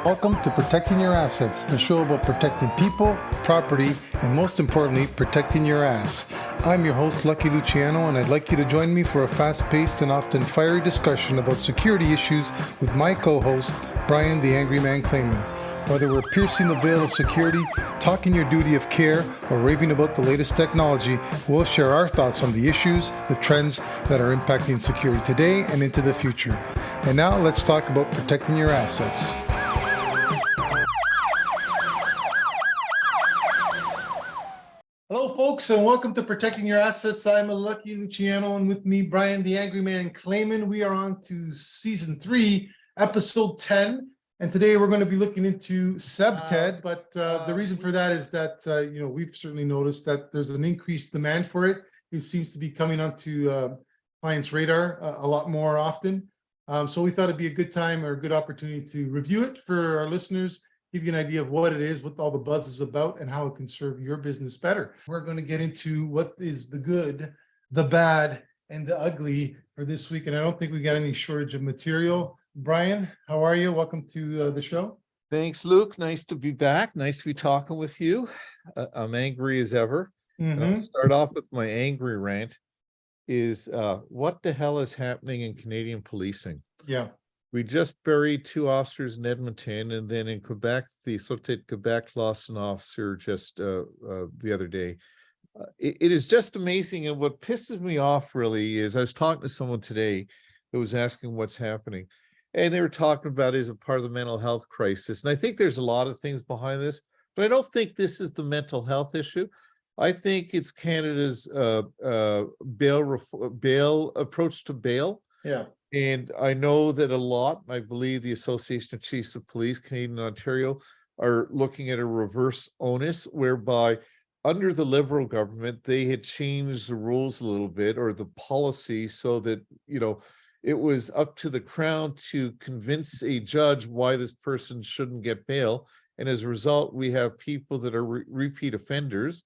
Welcome to Protecting Your Assets, the show about protecting people, property, and most importantly, protecting your ass. I'm your host, Lucky Luciano, and I'd like you to join me for a fast-paced and often fiery discussion about security issues with my co-host, Brian the Angry Man Claman. Whether we're piercing the veil of security, talking your duty of care, or raving about the latest technology, we'll share our thoughts on the issues, the trends that are impacting security today and into the future. And now let's talk about protecting your assets. Hello, folks, and welcome to Protecting Your Assets. I'm Lucky Luciano, and with me, Brian the Angry Man Claman. We are on to Season 3, Episode 10. And today we're going to be looking into CPTED, but the reason for that is that, we've certainly noticed that there's an increased demand for it. It seems to be coming onto clients' radar a lot more often. So we thought it'd be a good time or a good opportunity to review it for our listeners, give you an idea of what it is, what all the buzz is about, and how it can serve your business better. We're going to get into what is the good, the bad, and the ugly for this week. And I don't think we got any shortage of material. Brian, how are you? Welcome to the show. Thanks, Luke. Nice to be back. Nice to be talking with you. I'm angry as ever. And I'll start off with my angry rant is what the hell is happening in Canadian policing? Yeah. We just buried 2 officers in Edmonton, and then in Quebec, the Sûreté Quebec lost an officer just the other day. It is just amazing. And what pisses me off really is I was talking to someone today who was asking what's happening. And they were talking about is a part of the mental health crisis. And I think there's a lot of things behind this, but I don't think this is the mental health issue. I think it's Canada's bail approach to bail. Yeah. And I know that a lot, I believe the Association of Chiefs of Police, Canadian and Ontario, are looking at a reverse onus whereby under the Liberal government, they had changed the rules a little bit or the policy so that, it was up to the Crown to convince a judge why this person shouldn't get bail. And as a result, we have people that are repeat offenders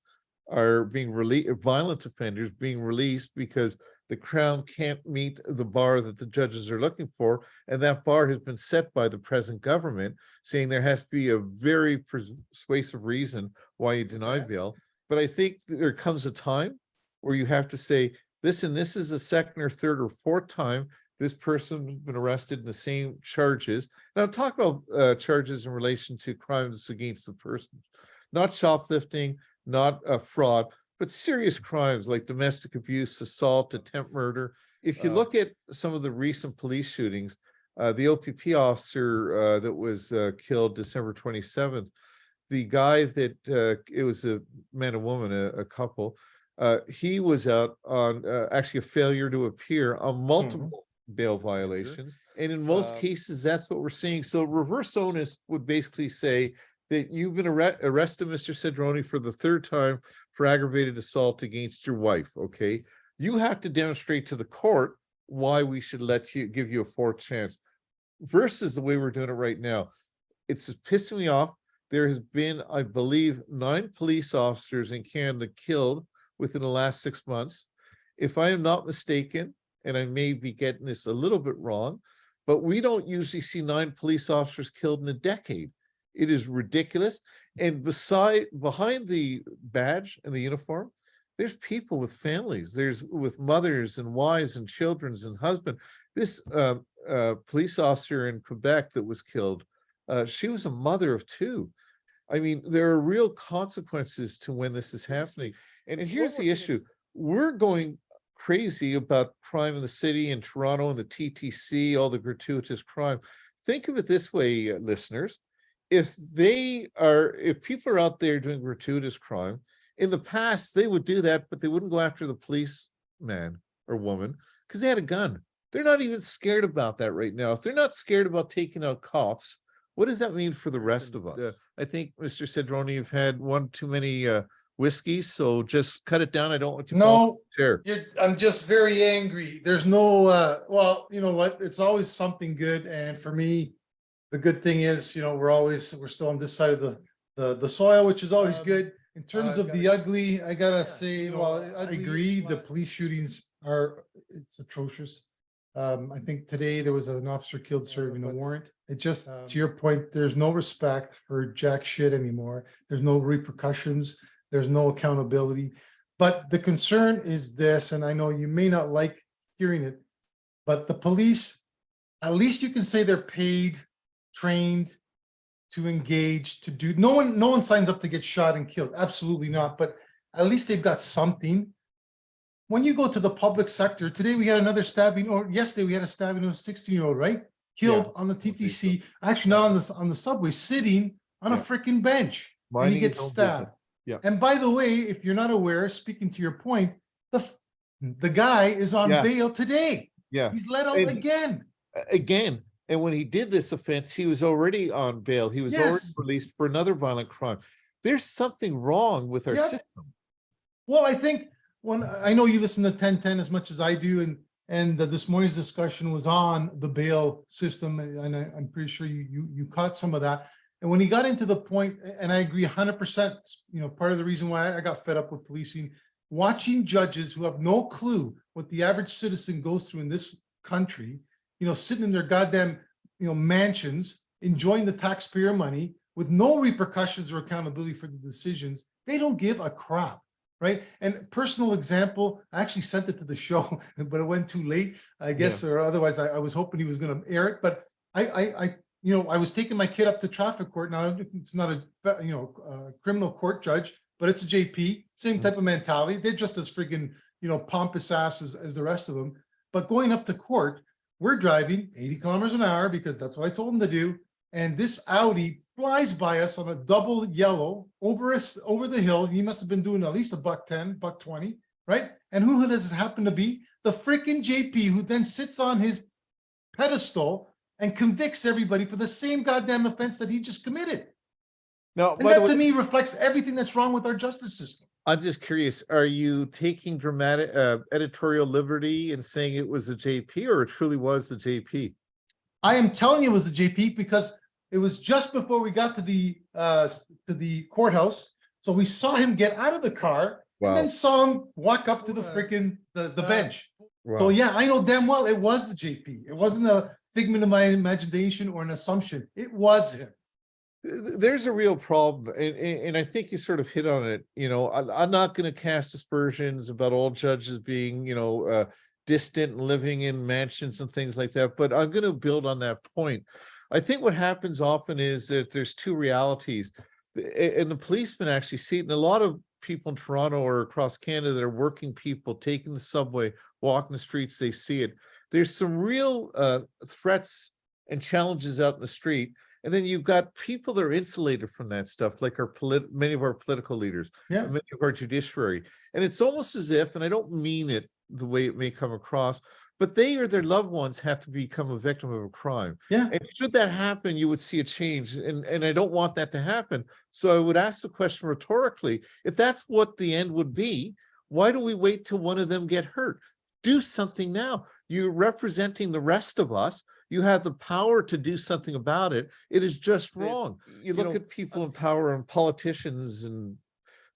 are being released, violent offenders being released because the Crown can't meet the bar that the judges are looking for. And that bar has been set by the present government, saying there has to be a very persuasive reason why you deny bail. But I think there comes a time where you have to say, listen, this is the second or third or fourth time this person has been arrested in the same charges. Now, talk about charges in relation to crimes against the person, not shoplifting, not fraud, but serious crimes like domestic abuse, assault, attempt murder. If you look at some of the recent police shootings, the OPP officer that was killed December 27th, the guy that it was a man and woman, a couple, he was out on actually a failure to appear on multiple bail violations. And in most cases, that's what we're seeing. So reverse onus would basically say that you've been arrested, Mr. Cedrone, for the 3rd time for aggravated assault against your wife, okay? You have to demonstrate to the court why we should give you a 4th chance versus the way we're doing it right now. It's just pissing me off. There has been, I believe, 9 police officers in Canada killed within the last 6 months. If I am not mistaken, and I may be getting this a little bit wrong, but we don't usually see 9 police officers killed in a decade. It is ridiculous. And behind the badge and the uniform, there's people with families. There's with mothers and wives and children and husbands. This police officer in Quebec that was killed, she was a mother of 2. I mean, there are real consequences to when this is happening. And here's the issue. We're going crazy about crime in the city in Toronto and the TTC, all the gratuitous crime. Think of it this way, listeners. If people are out there doing gratuitous crime, in the past, they would do that, but they wouldn't go after the policeman or woman because they had a gun. They're not even scared about that right now. If they're not scared about taking out cops, what does that mean for the rest of us? I think, Mr. Cedrone, you've had one too many whiskey, so just cut it down. I don't want you to share. I'm just very angry. There's no well, you know what, it's always something good. And for me, the good thing is, we're still on this side of the soil, which is always good. In terms of the ugly, I gotta say, I agree, the police shootings it's atrocious. I think today there was an officer killed serving a warrant. It just, to your point, there's no respect for jack shit anymore. There's no repercussions. There's no accountability. But the concern is this, and I know you may not like hearing it, but the police, at least you can say they're paid, trained to engage, to do. No one signs up to get shot and killed. Absolutely not. But at least they've got something. When you go to the public sector, today we had another stabbing, or yesterday we had a stabbing of a 16-year-old, right? Killed on the TTC, actually not on the subway, sitting on a freaking bench, and he gets stabbed. Yeah. And by the way, if you're not aware, speaking to your point, the guy is on bail today. Yeah. He's let out again. And when he did this offense, he was already on bail. He was already released for another violent crime. There's something wrong with our system. Well, I think when I know you listen to 1010 as much as I do, and this morning's discussion was on the bail system, and I'm pretty sure you caught some of that. And when he got into the point, and I agree 100%, part of the reason why I got fed up with policing, watching judges who have no clue what the average citizen goes through in this country, sitting in their goddamn, mansions, enjoying the taxpayer money with no repercussions or accountability for the decisions. They don't give a crap. Right. And personal example, I actually sent it to the show, but it went too late, I guess, or otherwise I was hoping he was going to air it. But I was taking my kid up to traffic court. Now it's not a criminal court judge, but it's a JP, same type of mentality. They're just as friggin', pompous ass as the rest of them. But going up to court, we're driving 80 kilometers an hour because that's what I told them to do. And this Audi flies by us on a double yellow over the hill. He must have been doing at least $110, $120, right? And who does it happen to be? The freaking JP, who then sits on his pedestal and convicts everybody for the same goddamn offense that he just committed. Now, and that to me reflects everything that's wrong with our justice system. I'm just curious, are you taking dramatic editorial liberty and saying it was the JP, or it truly was the JP? I am telling you it was the JP because it was just before we got to the courthouse. So we saw him get out of the car and then saw him walk up to the freaking the bench. Wow. So yeah, I know damn well it was the JP. It wasn't a figment of my imagination or an assumption. It was him. There's a real problem, and I think you sort of hit on it. I'm not going to cast aspersions about all judges being, distant and living in mansions and things like that, but I'm going to build on that point. I think what happens often is that there's two realities, and the policemen actually see it, and a lot of people in Toronto or across Canada that are working people taking the subway, walking the streets, they see it. There's some real threats and challenges out in the street. And then you've got people that are insulated from that stuff, like many of our political leaders, many of our judiciary. And it's almost as if, and I don't mean it the way it may come across, but they or their loved ones have to become a victim of a crime. Yeah. And should that happen, you would see a change. And I don't want that to happen. So I would ask the question rhetorically, if that's what the end would be, why do we wait till one of them get hurt? Do something now. You're representing the rest of us. You have the power to do something about it. It is just wrong. You look at people in power and politicians, and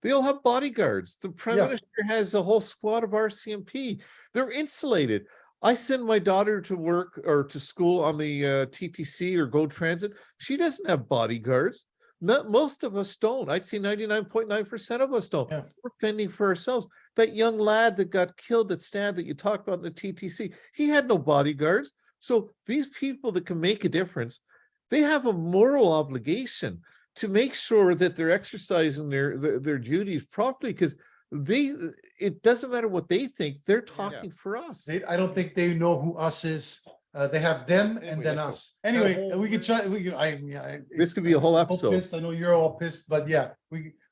they all have bodyguards. The prime minister has a whole squad of RCMP. They're insulated. I send my daughter to work or to school on the TTC or GO Transit. She doesn't have bodyguards. Most of us don't. I'd say 99.9% of us don't. We're fending for ourselves. That young lad that got killed, that stabbed, that you talked about in the TTC, he had no bodyguards. So these people that can make a difference, they have a moral obligation to make sure that they're exercising their duties properly, because it doesn't matter what they think, they're talking for us. I don't think they know who us is. They have them and then us. Anyway, we could try. This could be a whole episode. Pissed. I know you're all pissed, but yeah,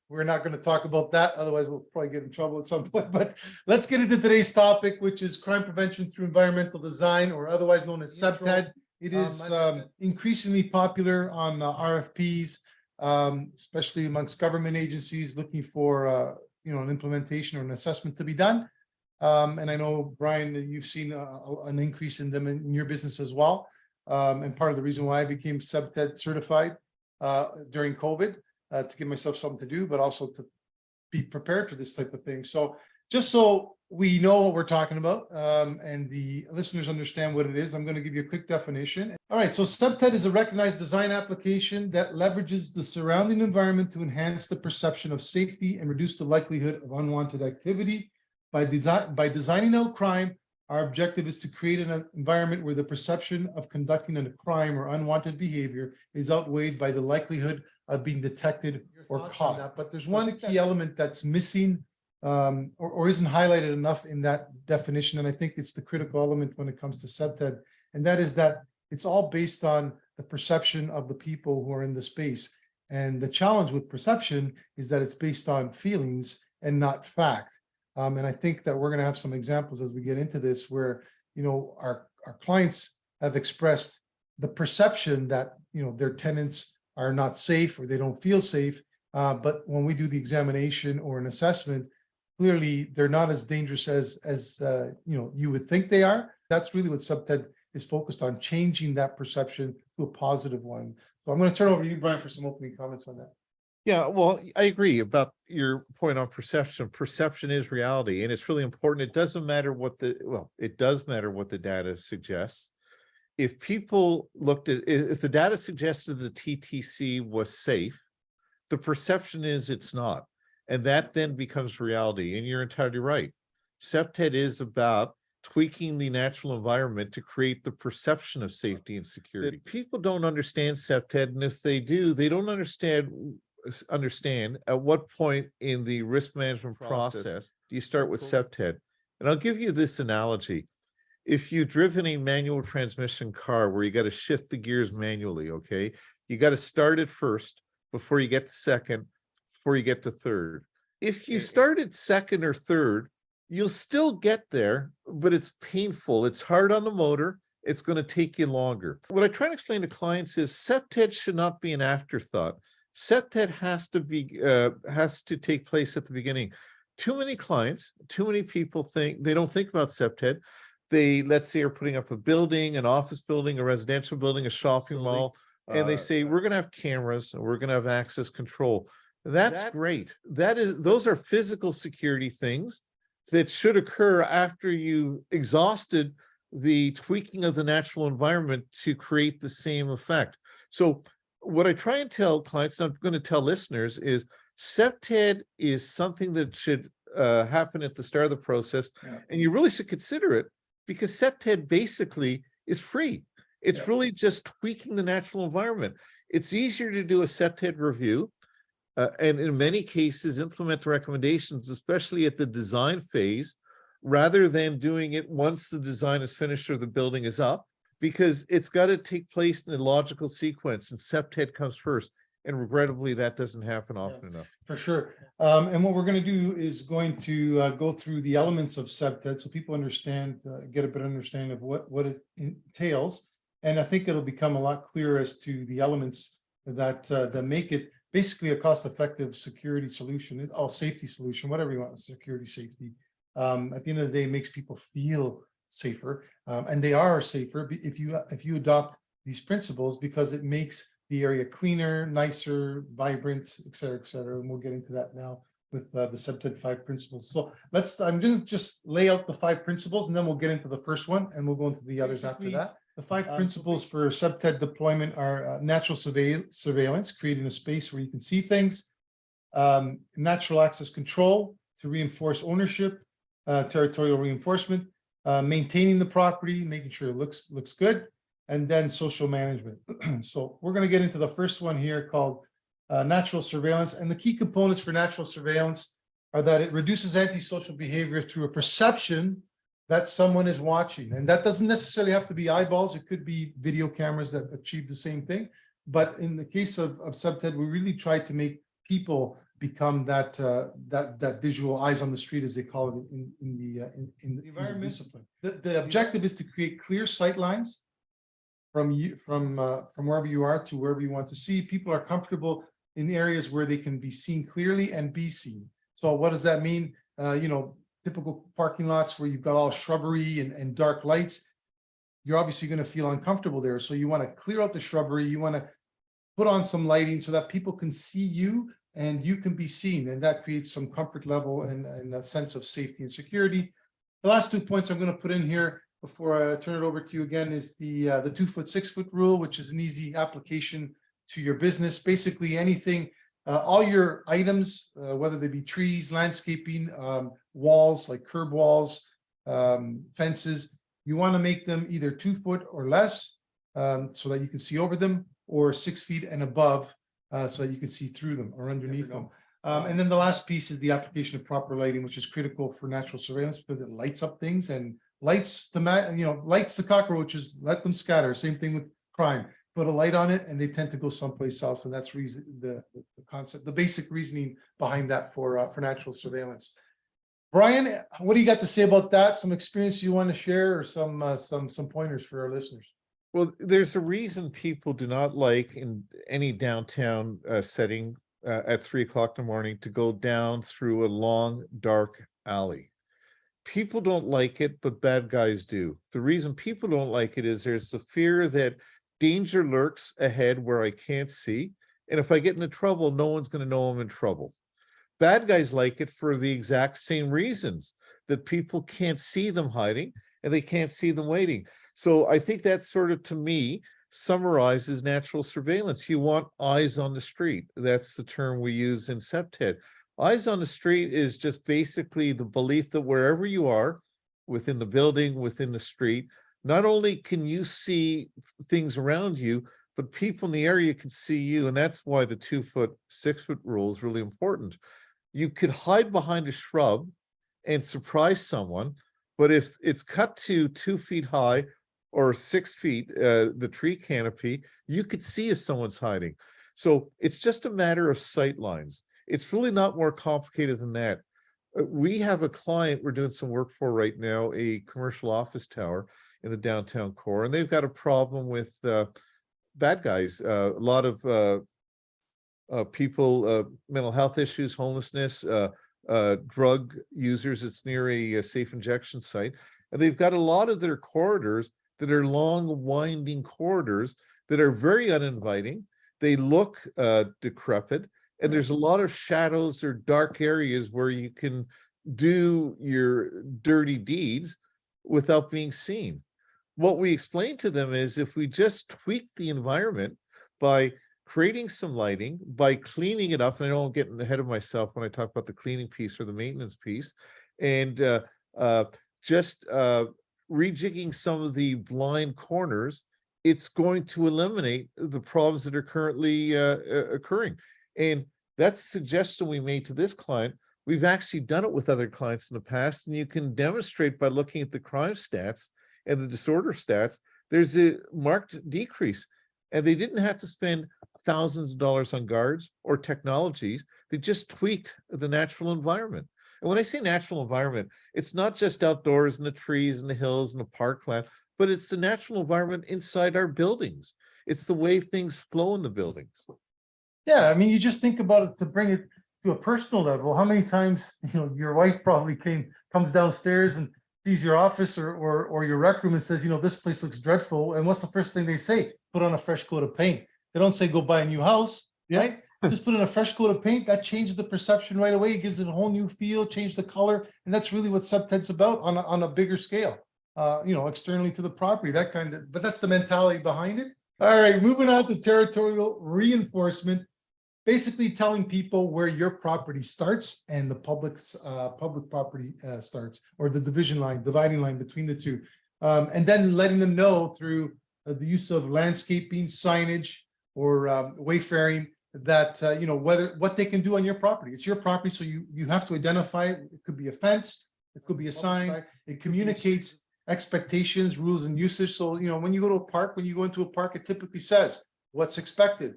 we're not going to talk about that. Otherwise, we'll probably get in trouble at some point. But let's get into today's topic, which is crime prevention through environmental design, or otherwise known as CPTED. It is increasingly popular on RFPs, especially amongst government agencies looking for an implementation or an assessment to be done. And I know, Brian, you've seen an increase in them in your business as well. And part of the reason why I became CPTED certified during COVID, to give myself something to do, but also to be prepared for this type of thing. So just so we know what we're talking about, and the listeners understand what it is, I'm going to give you a quick definition. All right, so CPTED is a recognized design application that leverages the surrounding environment to enhance the perception of safety and reduce the likelihood of unwanted activity. By designing out crime, our objective is to create an environment where the perception of conducting a crime or unwanted behavior is outweighed by the likelihood of being detected or caught. But there's one key element that's missing, or isn't highlighted enough in that definition, and I think it's the critical element when it comes to CPTED, and that is that it's all based on the perception of the people who are in the space. And the challenge with perception is that it's based on feelings and not fact. And I think that we're going to have some examples as we get into this where, our clients have expressed the perception that, their tenants are not safe or they don't feel safe. But when we do the examination or an assessment, clearly they're not as dangerous as you would think they are. That's really what CPTED is focused on, changing that perception to a positive one. So I'm going to turn over to you, Brian, for some opening comments on that. Yeah, well, I agree about your point on perception. Perception is reality, and it's really important. It doesn't matter it does matter what the data suggests. If people if the data suggested the TTC was safe, the perception is it's not. And that then becomes reality. And you're entirely right. CPTED is about tweaking the natural environment to create the perception of safety and security. People don't understand CPTED, and if they do, they don't understand at what point in the risk management process do you start with CPTED. And I'll give you this analogy. If you've driven a manual transmission car where you got to shift the gears manually, okay, you got to start it first before you get to second, before you get to third. If you started second or third, you'll still get there, but it's painful. It's hard on the motor. It's going to take you longer. What I try to explain to clients is CPTED should not be an afterthought. CPTED has to take place at the beginning. Too many clients, too many people they don't think about CPTED. They, let's say, are putting up a building, an office building, a residential building, a shopping mall, and they say, we're going to have cameras, and we're going to have access control. That's great. Those are physical security things that should occur after you exhausted the tweaking of the natural environment to create the same effect. So what I try and tell clients, and I'm going to tell listeners, is CPTED is something that should happen at the start of the process, and you really should consider it, because CPTED basically is free. It's really just tweaking the natural environment. It's easier to do a CPTED review, and in many cases implement the recommendations, especially at the design phase, rather than doing it once the design is finished or the building is up, because it's got to take place in a logical sequence, and CPTED comes first. And regrettably, that doesn't happen often enough. For sure. And what we're going to do is going to go through the elements of CPTED so people understand, get a better understanding of what it entails. And I think it'll become a lot clearer as to the elements that make it basically a cost-effective security solution, or safety solution, whatever you want, security, safety. At the end of the day, it makes people feel safer, and they are safer if you adopt these principles, because it makes the area cleaner, nicer, vibrant, et cetera, and we'll get into that now with the CPTED 5 principles. So I'm going to just lay out the 5 principles, and then we'll get into the first one, and we'll go into the others after that. The 5 principles for CPTED deployment are natural surveillance, creating a space where you can see things, natural access control to reinforce ownership, territorial reinforcement, maintaining the property, making sure it looks good, and then social management. So we're going to get into the first one here, called natural surveillance. And the key components for natural surveillance are that it reduces antisocial behavior through a perception that someone is watching. And that doesn't necessarily have to be eyeballs. It could be video cameras that achieve the same thing. But in the case of CPTED, we really try to make people become that visual eyes on the street, as they call it in the environment discipline. The objective is to create clear sight lines from wherever you are to wherever you want to see. People are comfortable in the areas where they can be seen clearly and be seen. So what does that mean? Typical parking lots where you've got all shrubbery and dark lights, you're obviously going to feel uncomfortable there. So you want to clear out the shrubbery. You want to put on some lighting so that people can see you, and you can be seen, and that creates some comfort level and a sense of safety and security. The last 2 points I'm going to put in here before I turn it over to you again is the 2 foot, 6 foot rule, which is an easy application to your business. Basically anything, all your items, whether they be trees, landscaping, walls like curb walls, fences, you want to make them either 2 foot or less, so that you can see over them, or 6 feet and above, so that you can see through them or underneath them. And then the last piece is the application of proper lighting, which is critical for natural surveillance, because it lights up things and lights the cockroaches, let them scatter. Same thing with crime. Put a light on it and they tend to go someplace else. And that's the concept, the basic reasoning behind that for natural surveillance. Brian, what do you got to say about that? Some experience you want to share, or some pointers for our listeners? Well, there's a reason people do not like in any downtown setting at 3 o'clock in the morning to go down through a long, dark alley. People don't like it, but bad guys do. The reason people don't like it is there's the fear that danger lurks ahead where I can't see. And if I get into trouble, no one's going to know I'm in trouble. Bad guys like it for the exact same reasons, that people can't see them hiding and they can't see them waiting. So I think that sort of, to me, summarizes natural surveillance. You want eyes on the street. That's the term we use in CPTED. Eyes on the street is just basically the belief that wherever you are, within the building, within the street, not only can you see things around you, but people in the area can see you. And that's why the 2 foot, 6 foot rule is really important. You could hide behind a shrub and surprise someone, but if it's cut to 2 feet high or 6 feet, the tree canopy, you could see if someone's hiding. So it's just a matter of sight lines. It's really not more complicated than that. We have a client we're doing some work for right now, a commercial office tower in the downtown core, and they've got a problem with bad guys. A lot of people, mental health issues, homelessness, drug users. It's near a safe injection site. And they've got a lot of their corridors that are long, winding corridors that are very uninviting. They look decrepit, and there's a lot of shadows or dark areas where you can do your dirty deeds without being seen. What we explain to them is if we just tweak the environment by creating some lighting, by cleaning it up, and I don't get ahead of myself when I talk about the cleaning piece or the maintenance piece, and just rejigging some of the blind corners, it's going to eliminate the problems that are currently occurring. And that's a suggestion we made to this client. We've actually done it with other clients in the past, and you can demonstrate by looking at the crime stats and the disorder stats, there's a marked decrease. And they didn't have to spend thousands of dollars on guards or technologies. They just tweaked the natural environment. And when I say natural environment, it's not just outdoors in the trees and the hills and the parkland, but it's the natural environment inside our buildings. It's the way things flow in the buildings. Yeah, I mean, you just think about it to bring it to a personal level. How many times, your wife probably comes downstairs and sees your office or your rec room and says, this place looks dreadful. And what's the first thing they say? Put on a fresh coat of paint. They don't say go buy a new house, right? Just put in a fresh coat of paint. That changes the perception right away. It gives it a whole new feel, change the color. And that's really what CPTED's about on a bigger scale, externally to the property, but that's the mentality behind it. All right, moving on to territorial reinforcement. Basically telling people where your property starts and the public property starts, or the dividing line between the two. And then letting them know through the use of landscaping, signage, or wayfaring that, what they can do on your property. It's your property, so you have to identify it. It could be a fence, it could be a sign. It communicates expectations, rules, and usage. So, when you go to a park, it typically says what's expected.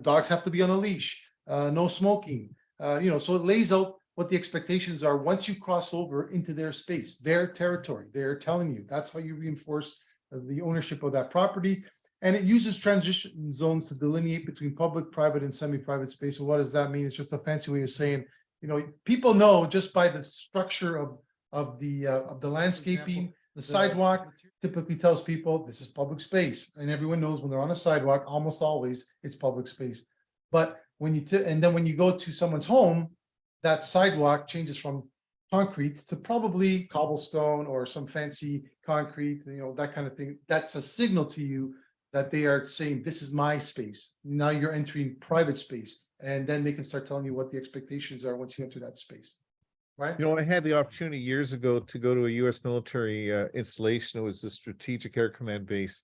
Dogs have to be on a leash, no smoking, so it lays out what the expectations are once you cross over into their space, their territory. They're telling you. That's how you reinforce the ownership of that property. And it uses transition zones to delineate between public, private, and semi-private space. So what does that mean? It's just a fancy way of saying, people know just by the structure of the landscaping, the sidewalk typically tells people this is public space, and everyone knows when they're on a sidewalk, almost always it's public space. But and then when you go to someone's home, that sidewalk changes from concrete to probably cobblestone or some fancy concrete, that kind of thing. That's a signal to you that they are saying, this is my space. Now you're entering private space. And then they can start telling you what the expectations are once you enter that space. Right? I had the opportunity years ago to go to a U.S. military installation. It was the Strategic Air Command base.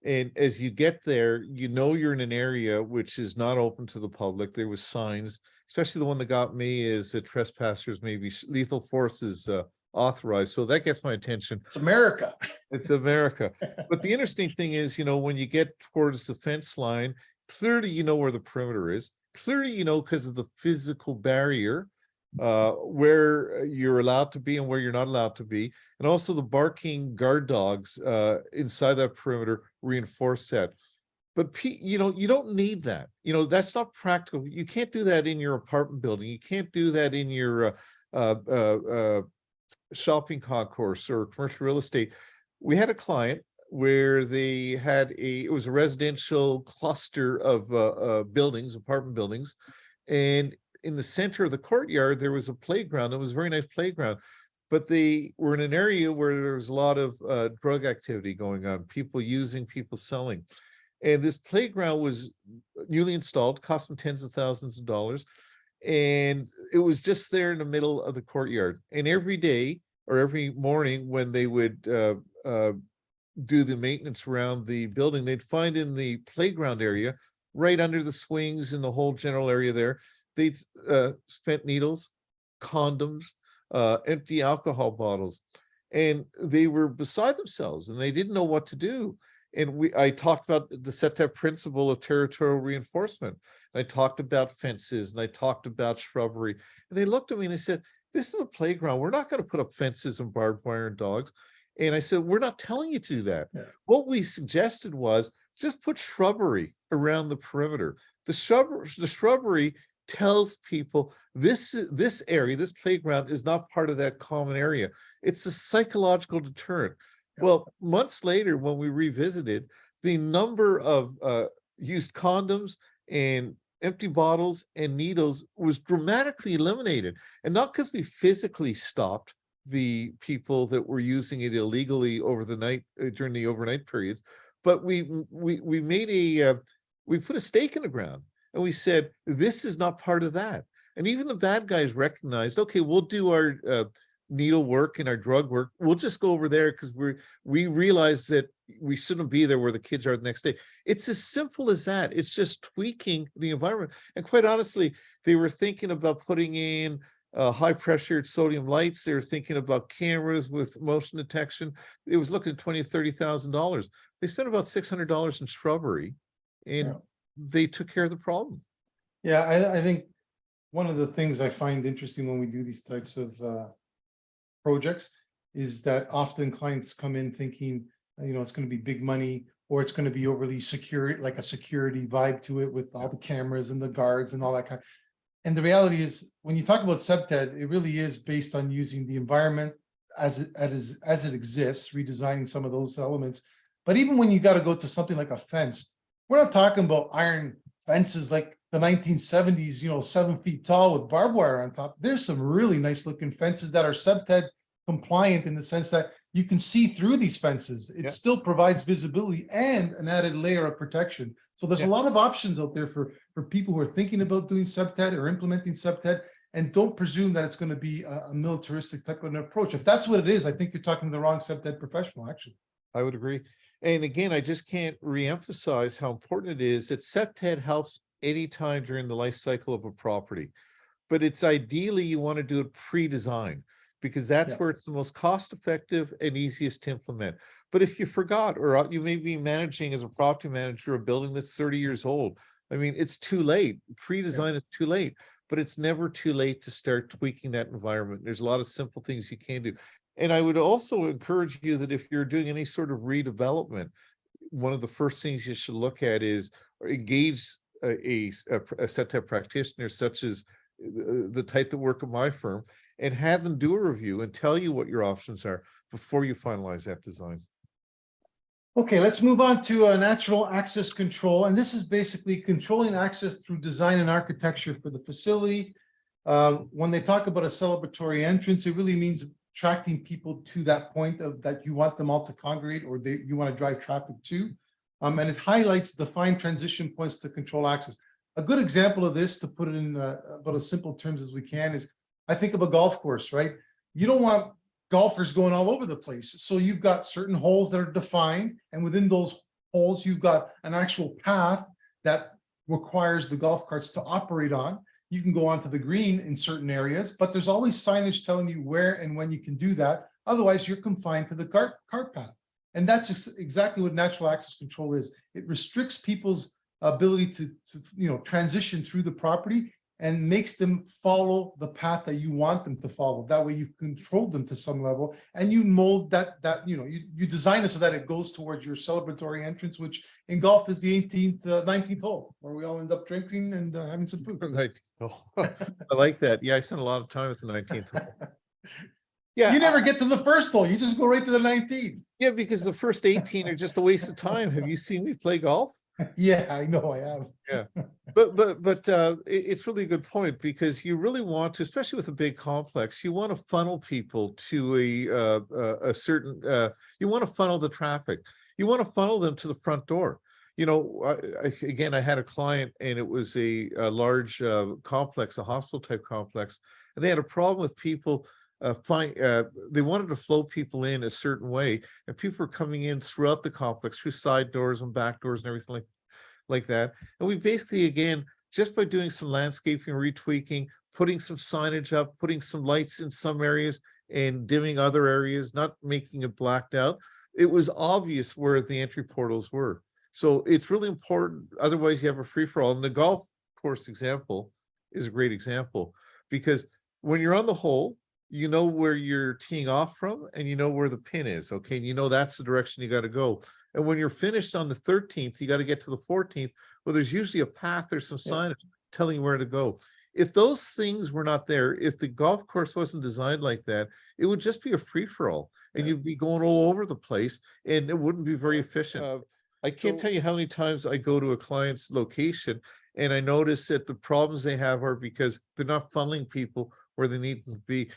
And as you get there, you're in an area which is not open to the public. There was signs, especially the one that got me is that trespassers may be lethal force is authorized. So that gets my attention. It's America. It's America. But the interesting thing is, when you get towards the fence line, clearly you know where the perimeter is. Clearly, because of the physical barrier where you're allowed to be and where you're not allowed to be, and also the barking guard dogs inside that perimeter reinforce that. But you don't need that. That's not practical. You can't do that in your apartment building. You can't do that in your shopping concourse or commercial real estate. We had a client where they had it was a residential cluster of buildings, apartment buildings, and in the center of the courtyard, there was a playground. It was a very nice playground, but they were in an area where there was a lot of drug activity going on, people using, people selling. And this playground was newly installed, cost them tens of thousands of dollars. And it was just there in the middle of the courtyard. And every day or every morning when they would do the maintenance around the building, they'd find in the playground area, right under the swings in the whole general area there, they'd spent needles, condoms, empty alcohol bottles, and they were beside themselves and they didn't know what to do. And I talked about the CPTED principle of territorial reinforcement. I talked about fences and I talked about shrubbery. And they looked at me and they said, this is a playground. We're not going to put up fences and barbed wire and dogs. And I said, we're not telling you to do that. Yeah. What we suggested was just put shrubbery around the perimeter. The shrubbery tells people this area, this playground is not part of that common area. It's a psychological deterrent. Well, months later, when we revisited, the number of used condoms and empty bottles and needles was dramatically eliminated. And not because we physically stopped the people that were using it illegally over the night during the overnight periods, but we made we put a stake in the ground. And we said, this is not part of that. And even the bad guys recognized, okay, we'll do our needle work and our drug work. We'll just go over there because we realize that we shouldn't be there where the kids are the next day. It's as simple as that. It's just tweaking the environment. And quite honestly, they were thinking about putting in high pressured sodium lights. They were thinking about cameras with motion detection. It was looking at $20,000-$30,000. They spent about $600 in shrubbery, and they took care of the problem. Yeah, I think one of the things I find interesting when we do these types of projects is that often clients come in thinking, it's going to be big money, or it's going to be overly secure, like a security vibe to it with all the cameras and the guards and all that kind. And the reality is, when you talk about CPTED, it really is based on using the environment as it exists, redesigning some of those elements. But even when you got to go to something like a fence, we're not talking about iron fences like the 1970s, 7 feet tall with barbed wire on top. There's some really nice looking fences that are CPTED compliant in the sense that you can see through these fences. It still provides visibility and an added layer of protection. So there's a lot of options out there for people who are thinking about doing CPTED or implementing CPTED, and don't presume that it's going to be a militaristic type of an approach. If that's what it is, I think you're talking to the wrong CPTED professional, actually. I would agree. And again, I just can't reemphasize how important it is that CPTED helps anytime during the life cycle of a property. But it's ideally you want to do it pre-design, because that's where it's the most cost-effective and easiest to implement. But if you forgot, or you may be managing as a property manager a building that's 30 years old, I mean, it's too late. Pre-design is too late, but it's never too late to start tweaking that environment. There's a lot of simple things you can do. And I would also encourage you that if you're doing any sort of redevelopment, one of the first things you should look at is engage a CPTED practitioner, such as the type that work at my firm, and have them do a review and tell you what your options are before you finalize that design. Okay, let's move on to natural access control. And this is basically controlling access through design and architecture for the facility. When they talk about a celebratory entrance, it really means attracting people to that point of that you want them all to congregate or you want to drive traffic to. And it highlights defined transition points to control access. A good example of this, to put it in about as simple terms as we can, is I think of a golf course, right? You don't want golfers going all over the place. So you've got certain holes that are defined, and within those holes, you've got an actual path that requires the golf carts to operate on. You can go onto the green in certain areas, but there's always signage telling you where and when you can do that. Otherwise, you're confined to the cart path. And that's exactly what natural access control is. It restricts people's ability to transition through the property and makes them follow the path that you want them to follow. That way you've controlled them to some level, and you mold that you design it so that it goes towards your celebratory entrance, which in golf is the 19th hole, where we all end up drinking and having some food. 19th hole. I like that. Yeah, I spent a lot of time at the 19th hole. Yeah, you never get to the first hole. You just go right to the 19th. Yeah, because the first 18 are just a waste of time. Have you seen me play golf? Yeah, I know I have. Yeah, but it's really a good point, because you really want to, especially with a big complex, you want to funnel people to a certain. You want to funnel the traffic. You want to funnel them to the front door. Again, I had a client, and it was a large complex, a hospital type complex, and they had a problem with people. They wanted to flow people in a certain way, and people were coming in throughout the complex through side doors and back doors and everything like that. And we basically, again, just by doing some landscaping, retweaking, putting some signage up, putting some lights in some areas and dimming other areas, not making it blacked out, it was obvious where the entry portals were. So it's really important. Otherwise, you have a free-for-all. And the golf course example is a great example, because when you're on the hole, you know where you're teeing off from, and you know where the pin is. Okay, and you know that's the direction you got to go. And when you're finished on the 13th, you got to get to the 14th. Well, there's usually a path or some signage telling you where to go. If those things were not there, if the golf course wasn't designed like that, it would just be a free-for-all, and you'd be going all over the place, and it wouldn't be very efficient. I can't tell you how many times I go to a client's location, and I notice that the problems they have are because they're not funneling people where they need to be.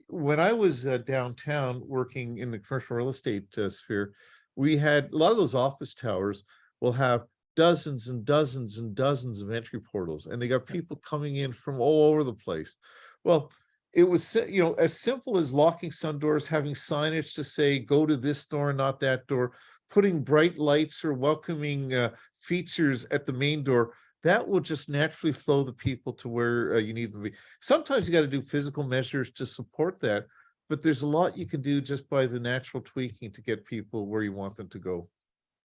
When I was downtown working in the commercial real estate sphere, we had a lot of those office towers will have dozens and dozens and dozens of entry portals, and they got people coming in from all over the place. Well, it was, as simple as locking some doors, having signage to say, go to this door, not that door, putting bright lights or welcoming features at the main door. That will just naturally flow the people to where you need them to be. Sometimes you got to do physical measures to support that, but there's a lot you can do just by the natural tweaking to get people where you want them to go.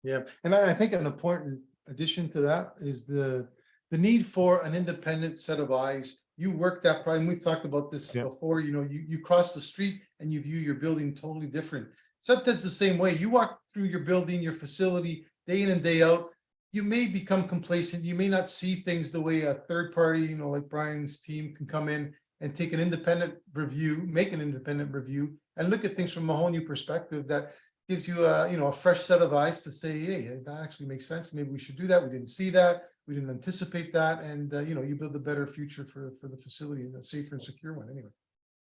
Yeah, and I think an important addition to that is the need for an independent set of eyes. You work that problem. We've talked about this before. You cross the street and you view your building totally different. Sometimes the same way. You walk through your building, your facility, day in and day out. You may become complacent. You may not see things the way a third party, like Brian's team, can come in and take an independent review, make an independent review, and look at things from a whole new perspective that gives you a fresh set of eyes to say, hey, that actually makes sense. Maybe we should do that. We didn't see that. We didn't anticipate that. And, you build a better future for the facility, and a safer and secure one anyway.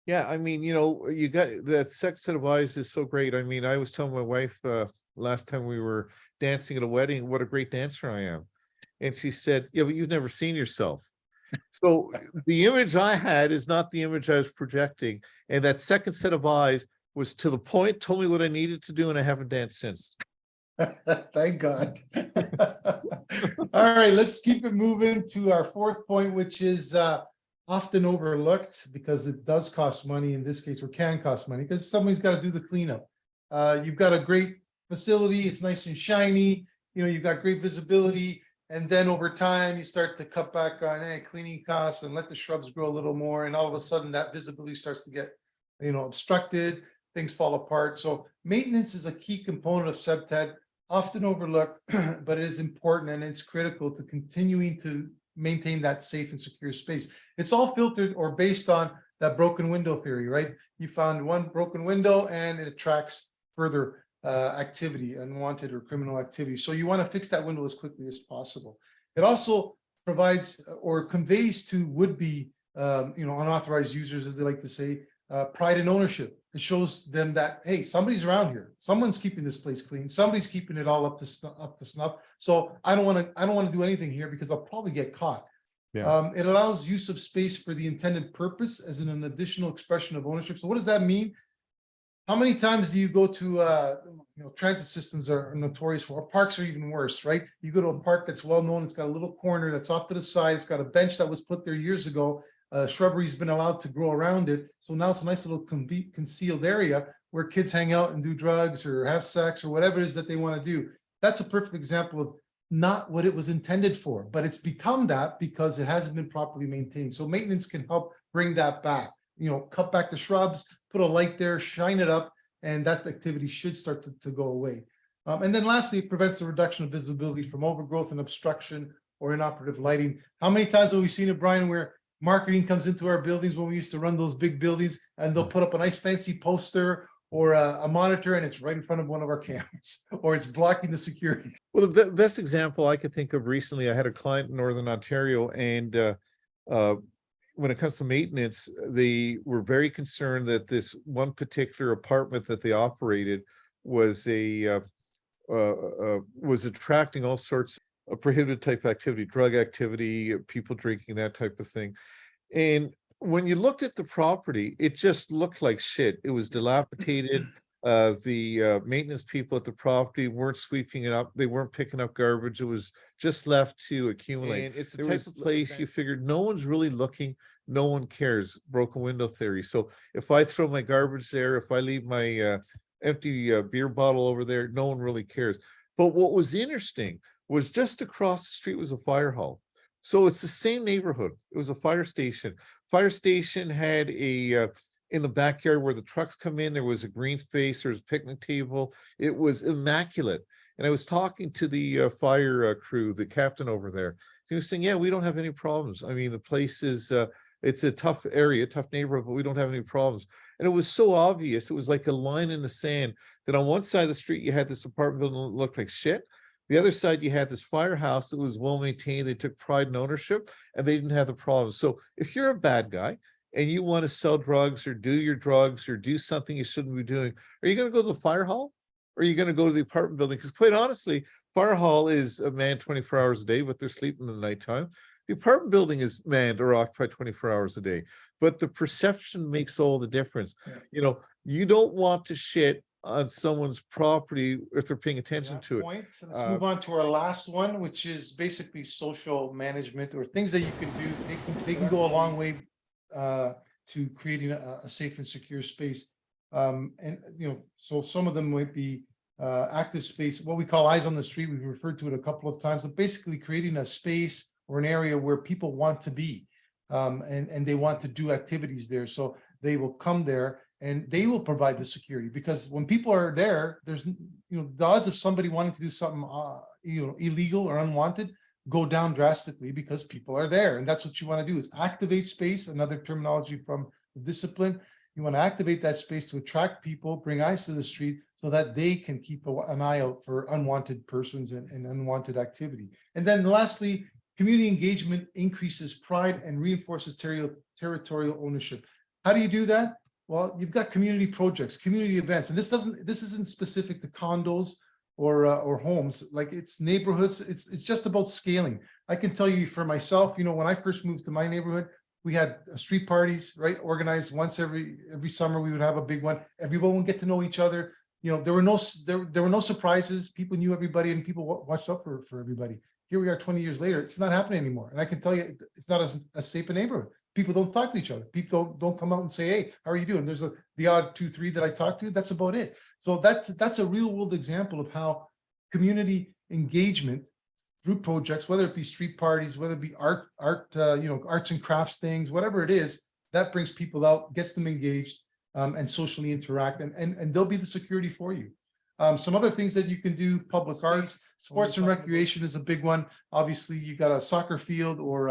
Yeah, I mean, you got that second set of eyes is so great. I mean, I was telling my wife last time we were dancing at a wedding, what a great dancer I am. And she said, yeah, but you've never seen yourself. So the image I had is not the image I was projecting. And that second set of eyes was to the point, told me what I needed to do, and I haven't danced since. Thank God. All right, let's keep it moving to our fourth point, which is often overlooked because it does cost money in this case, or can cost money, because somebody's got to do the cleanup. You've got a great facility, it's nice and shiny, you've got great visibility, and then over time you start to cut back on cleaning costs and let the shrubs grow a little more, and all of a sudden that visibility starts to get obstructed, things fall apart. So maintenance is a key component of CPTED, often overlooked, but it is important, and it's critical to continuing to maintain that safe and secure space. It's all filtered or based on that broken window theory, right? You found one broken window and it attracts further activity, unwanted or criminal activity. So you want to fix that window as quickly as possible. It also provides or conveys to would-be unauthorized users, as they like to say, pride and ownership. It shows them that, hey, somebody's around here. Someone's keeping this place clean. Somebody's keeping it all up to snuff. So I don't want to do anything here because I'll probably get caught. Yeah. It allows use of space for the intended purpose as an additional expression of ownership. So what does that mean? How many times do you go to, transit systems are notorious for, or parks are even worse, right? You go to a park that's well known, it's got a little corner that's off to the side, it's got a bench that was put there years ago, shrubbery's been allowed to grow around it. So now it's a nice little concealed area where kids hang out and do drugs or have sex or whatever it is that they want to do. That's a perfect example of not what it was intended for, but it's become that because it hasn't been properly maintained. So maintenance can help bring that back. Cut back the shrubs, put a light there, shine it up, and that activity should start to go away. And then lastly, it prevents the reduction of visibility from overgrowth and obstruction or inoperative lighting. How many times have we seen it, Brian, where marketing comes into our buildings when we used to run those big buildings and they'll put up a nice fancy poster or a monitor and it's right in front of one of our cameras or it's blocking the security. Well, the best example I could think of recently, I had a client in Northern Ontario, and when it comes to maintenance, they were very concerned that this one particular apartment that they operated was was attracting all sorts of prohibited type activity, drug activity, people drinking, that type of thing. And when you looked at the property, it just looked like shit. It was dilapidated. The maintenance people at the property weren't sweeping it up. They weren't picking up garbage. It was just left to accumulate. And it's the type of place you figured no one's really looking, no one cares. Broken window theory. So if I throw my garbage there, if I leave my empty beer bottle over there, no one really cares. But what was interesting was just across the street was a fire hall. So it's the same neighborhood. It was a fire station. Fire station had a in the backyard where the trucks come in, there was a green space, there was a picnic table. It was immaculate. And I was talking to the fire crew, the captain over there. He was saying, yeah, we don't have any problems. I mean, the place is, it's a tough area, tough neighborhood, but we don't have any problems. And it was so obvious. It was like a line in the sand that on one side of the street, you had this apartment building that looked like shit. The other side, you had this firehouse that was well maintained. They took pride in ownership and they didn't have the problems. So if you're a bad guy and you want to sell drugs or do your drugs or do something you shouldn't be doing, are you going to go to the fire hall or are you going to go to the apartment building? Because quite honestly, fire hall is a man 24 hours a day, but they're sleeping in the nighttime. The apartment building is manned or occupied 24 hours a day, but the perception makes all the difference. Yeah. You don't want to shit on someone's property if they're paying attention to it. Let's move on to our last one, which is basically social management or things that you can do. They can go a long way to creating a safe and secure space. So some of them might be active space, what we call eyes on the street. We've referred to it a couple of times, but basically creating a space or an area where people want to be and they want to do activities there. So they will come there and they will provide the security, because when people are there, there's, the odds of somebody wanting to do something, illegal or unwanted go down drastically because people are there. And that's what you want to do, is activate space, another terminology from the discipline. You want to activate that space to attract people, bring eyes to the street so that they can keep an eye out for unwanted persons and unwanted activity. And then lastly, community engagement increases pride and reinforces territorial ownership. How do you do that? Well, you've got community projects, community events, and this isn't specific to condos or homes. Like, it's neighborhoods. It's just about scaling. I can tell you for myself, when I first moved to my neighborhood, we had street parties, right? Organized once every summer. We would have a big one. Everyone would get to know each other. There were no surprises. People knew everybody and people watched out for everybody. Here we are 20 years later. It's not happening anymore. And I can tell you, it's not as safe a neighborhood. People don't talk to each other. People don't come out and say, hey, how are you doing? There's the odd 2, 3 that I talk to. That's about it. So that's a real world example of how community engagement through projects, whether it be street parties, whether it be arts and crafts things, whatever it is, that brings people out, gets them engaged and socially interact, and they'll be the security for you. Some other things that you can do: public arts, sports and recreation is a big one. Obviously, you got a soccer field or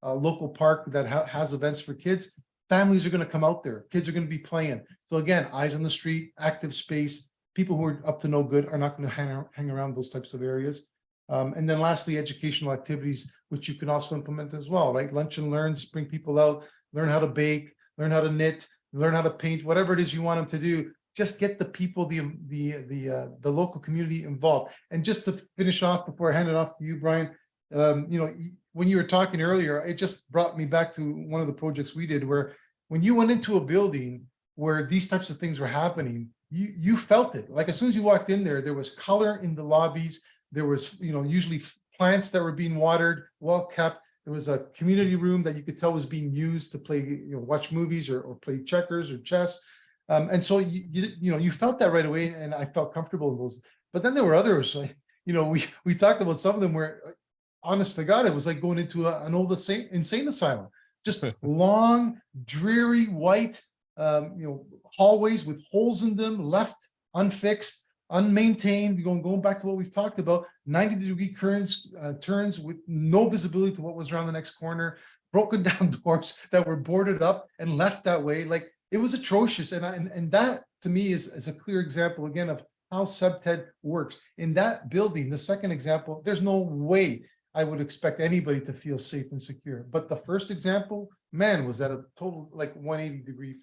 a local park that has events for kids. Families are going to come out there. Kids are going to be playing. So again, eyes on the street, active space, people who are up to no good are not going to hang around those types of areas. And then lastly, educational activities, which you can also implement as well, right? Lunch and learns, bring people out, learn how to bake, learn how to knit, learn how to paint, whatever it is you want them to do. Just get the people, the local community involved. And just to finish off before I hand it off to you, Brian, when you were talking earlier, it just brought me back to one of the projects we did where when you went into a building where these types of things were happening, you felt it. Like as soon as you walked in there was color in the lobbies. There was, usually plants that were being watered, well kept. There was a community room that you could tell was being used to play, watch movies or play checkers or chess. And so you felt that right away, and I felt comfortable in those. But then there were others, like, we talked about some of them where, honest to God, it was like going into an old insane asylum. Just long, dreary, white, hallways with holes in them, left unfixed, unmaintained. Going back to what we've talked about, 90-degree turns with no visibility to what was around the next corner, broken down doors that were boarded up and left that way. Like, it was atrocious. And that to me is a clear example again of how CPTED works. In that building, the second example, there's no way I would expect anybody to feel safe and secure. But the first example, man, was that a total like 180-degree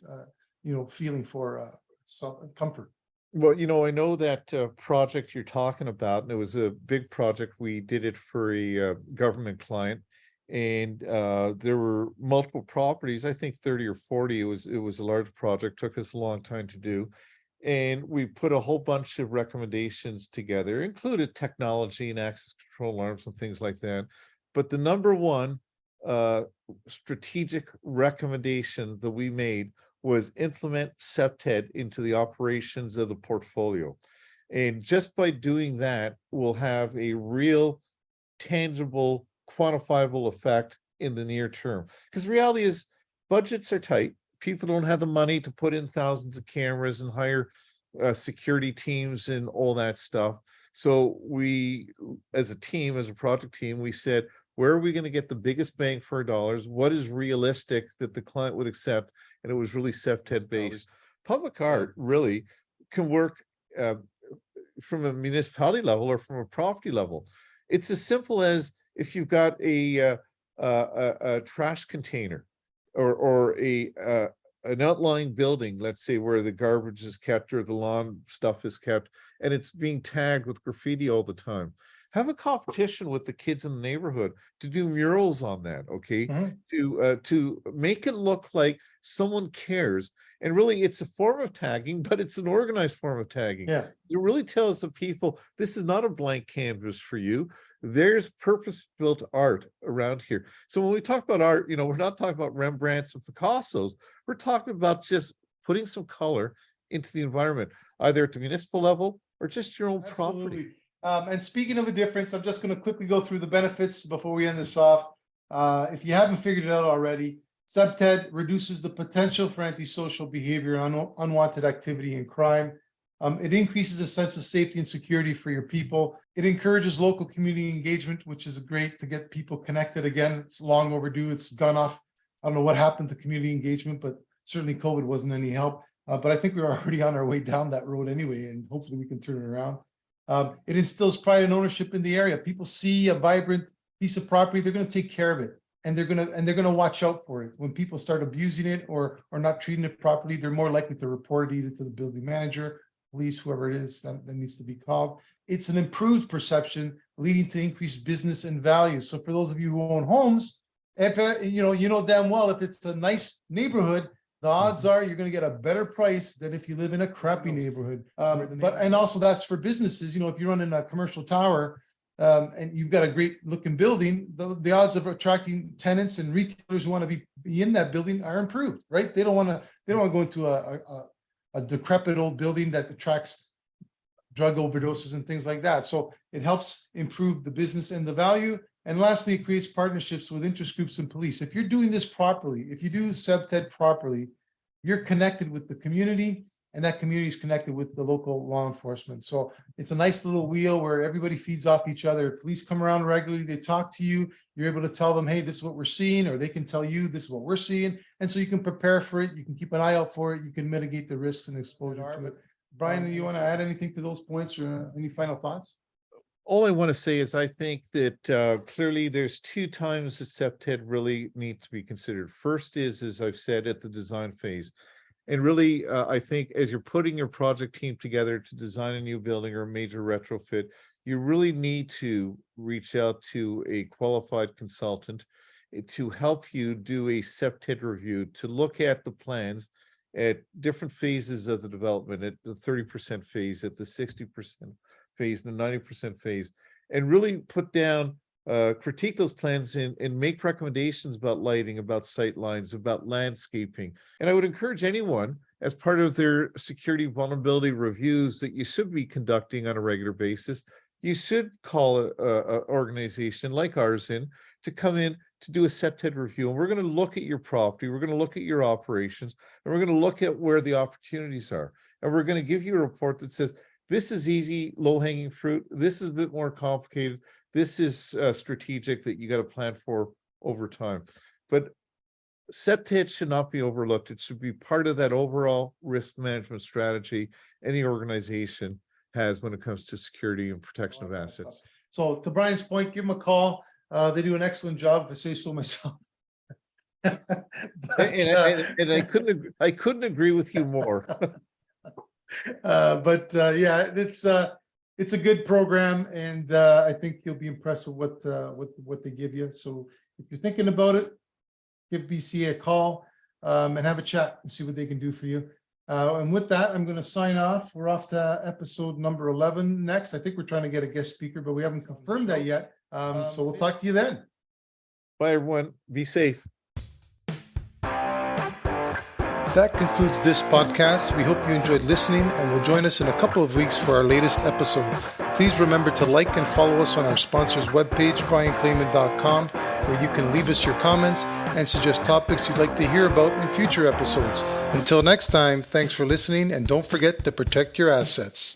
feeling for some comfort. Well, I know that project you're talking about, and it was a big project. We did it for a government client, and there were multiple properties, I think 30 or 40. It was a large project, took us a long time to do. And we put a whole bunch of recommendations together, included technology and access control alarms and things like that. But the number one strategic recommendation that we made was implement CPTED into the operations of the portfolio. And just by doing that, we'll have a real, tangible, quantifiable effect in the near term. Because reality is budgets are tight. People don't have the money to put in thousands of cameras and hire security teams and all that stuff. So we, as a team, as a project team, we said, where are we going to get the biggest bang for our dollars? What is realistic that the client would accept? And it was really CPTED based. Public art really can work from a municipality level or from a property level. It's as simple as if you've got a trash container or an outlying building, let's say where the garbage is kept or the lawn stuff is kept, and it's being tagged with graffiti all the time. Have a competition with the kids in the neighborhood to do murals on that, okay? To make it look like someone cares. And really, it's a form of tagging, but it's an organized form of tagging. Yeah. It really tells the people, this is not a blank canvas for you. There's purpose-built art around here. So when we talk about art, we're not talking about Rembrandts and Picassos. We're talking about just putting some color into the environment, either at the municipal level or just your own property. And speaking of a difference, I'm just going to quickly go through the benefits before we end this off. If you haven't figured it out already, CPTED reduces the potential for antisocial behavior, unwanted activity, and crime. It increases a sense of safety and security for your people. It encourages local community engagement, which is great to get people connected again. It's long overdue. It's gone off. I don't know what happened to community engagement, but certainly COVID wasn't any help. But I think we're already on our way down that road anyway, and hopefully we can turn it around. It instills pride and ownership in the area. People see a vibrant piece of property, they're going to take care of it, and they're going to watch out for it. When people start abusing it or not treating it properly, they're more likely to report it either to the building manager, police, whoever it is that needs to be called. It's an improved perception, leading to increased business and value. So for those of you who own homes, if you know damn well if it's a nice neighborhood, the odds are you're going to get a better price than if you live in a crappy neighborhood. And also that's for businesses. If you run in a commercial tower and you've got a great looking building, the odds of attracting tenants and retailers who want to be in that building are improved, right? They don't want to go into a decrepit old building that attracts drug overdoses and things like that. So it helps improve the business and the value. And lastly, it creates partnerships with interest groups and police. If you're doing this properly, if you do CPTED properly, you're connected with the community, and that community is connected with the local law enforcement. So it's a nice little wheel where everybody feeds off each other. Police come around regularly, they talk to you, you're able to tell them, hey, this is what we're seeing, or they can tell you this is what we're seeing. And so you can prepare for it, you can keep an eye out for it, you can mitigate the risks and exposure to it. Brian, do you want to add anything to those points or any final thoughts? All I want to say is I think that clearly there's two times that CPTED really need to be considered. First is, as I've said, at the design phase. And really, I think as you're putting your project team together to design a new building or a major retrofit, you really need to reach out to a qualified consultant to help you do a CPTED review, to look at the plans at different phases of the development, at the 30% phase, at the 60% phase, the 90% phase, and really put down, critique those plans and make recommendations about lighting, about sight lines, about landscaping. And I would encourage anyone, as part of their security vulnerability reviews that you should be conducting on a regular basis, you should call a organization like ours in to come in to do a CPTED review. And we're going to look at your property, we're going to look at your operations, and we're going to look at where the opportunities are. And we're going to give you a report that says, this is easy, low-hanging fruit. This is a bit more complicated. This is strategic that you got to plan for over time. But CPTED should not be overlooked. It should be part of that overall risk management strategy any organization has when it comes to security and protection of assets. So to Brian's point, give them a call. They do an excellent job, if I say so myself. And I couldn't agree with you more. Yeah, it's a good program, and I think you'll be impressed with what they give you. So if you're thinking about it, give BCA a call and have a chat and see what they can do for you. And with that, I'm going to sign off. We're off to episode number 11 next. I think we're trying to get a guest speaker, but we haven't confirmed that yet. So we'll talk to you then. Bye, everyone. Be safe. That concludes this podcast. We hope you enjoyed listening and will join us in a couple of weeks for our latest episode. Please remember to like and follow us on our sponsor's webpage, brianclaman.com, where you can leave us your comments and suggest topics you'd like to hear about in future episodes. Until next time, thanks for listening, and don't forget to protect your assets.